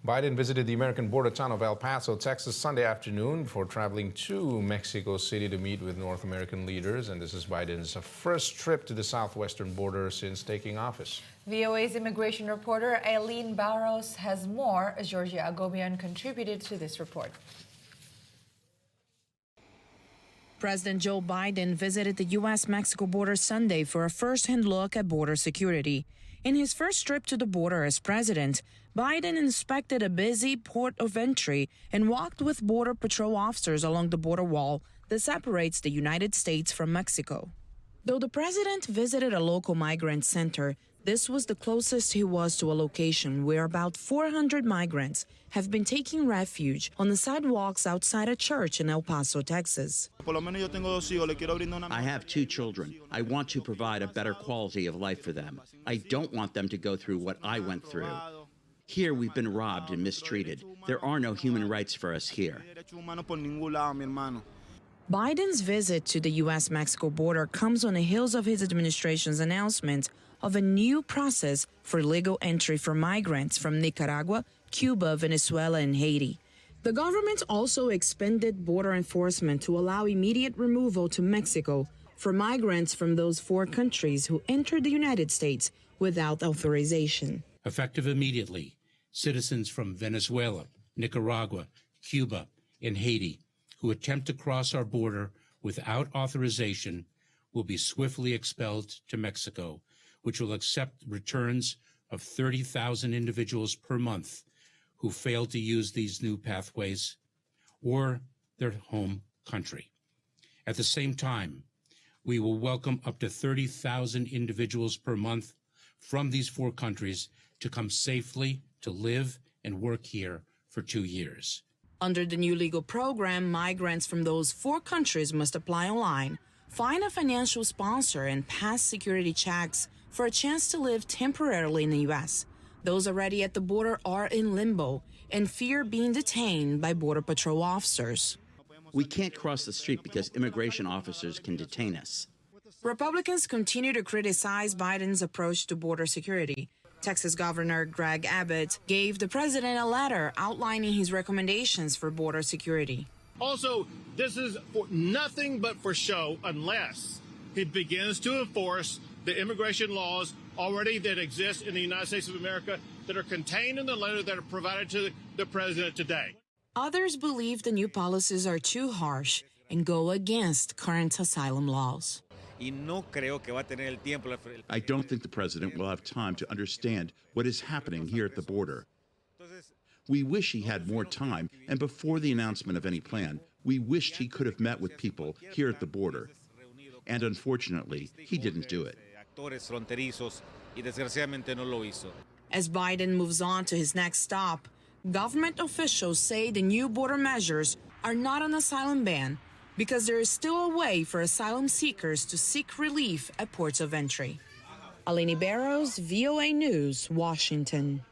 Biden visited the American border town of El Paso, Texas, Sunday afternoon before traveling to Mexico City to meet with North American leaders. And this is Biden's first trip to the southwestern border since taking office. VOA's immigration reporter Eileen Barros has more. Georgia Agobian contributed to this report. President Joe Biden visited the U.S.-Mexico border Sunday for a first-hand look at border security. In his first trip to the border as president, Biden inspected a busy port of entry and walked with Border Patrol officers along the border wall that separates the United States from Mexico. Though the president visited a local migrant center, this was the closest he was to a location where about 400 migrants have been taking refuge on the sidewalks outside a church in El Paso, Texas. I have 2 children. I want to provide a better quality of life for them. I don't want them to go through what I went through. Here we've been robbed and mistreated. There are no human rights for us here. Biden's visit to the U.S.-Mexico border comes on the heels of his administration's announcement of a new process for legal entry for migrants from Nicaragua, Cuba, Venezuela, and Haiti. The government also expanded border enforcement to allow immediate removal to Mexico for migrants from those 4 countries who entered the United States without authorization. Effective immediately, citizens from Venezuela, Nicaragua, Cuba, and Haiti who attempt to cross our border without authorization will be swiftly expelled to Mexico, which will accept returns of 30,000 individuals per month who fail to use these new pathways or their home country. At the same time, we will welcome up to 30,000 individuals per month from these 4 countries to come safely to live and work here for 2 years. Under the new legal program, migrants from those 4 countries must apply online, find a financial sponsor, and pass security checks for a chance to live temporarily in the U.S. Those already at the border are in limbo and fear being detained by Border Patrol officers. We can't cross the street because immigration officers can detain us. Republicans continue to criticize Biden's approach to border security. Texas Governor Greg Abbott gave the president a letter outlining his recommendations for border security. Also, this is for nothing but for show unless he begins to enforce the immigration laws already that exist in the United States of America that are contained in the letter that are provided to the president today. Others believe the new policies are too harsh and go against current asylum laws. I don't think the president will have time to understand what is happening here at the border. We wish he had more time, and before the announcement of any plan, we wished he could have met with people here at the border. And unfortunately, he didn't do it. As Biden moves on to his next stop, government officials say the new border measures are not an asylum ban because there is still a way for asylum seekers to seek relief at ports of entry. Eileen Barros, VOA News, Washington.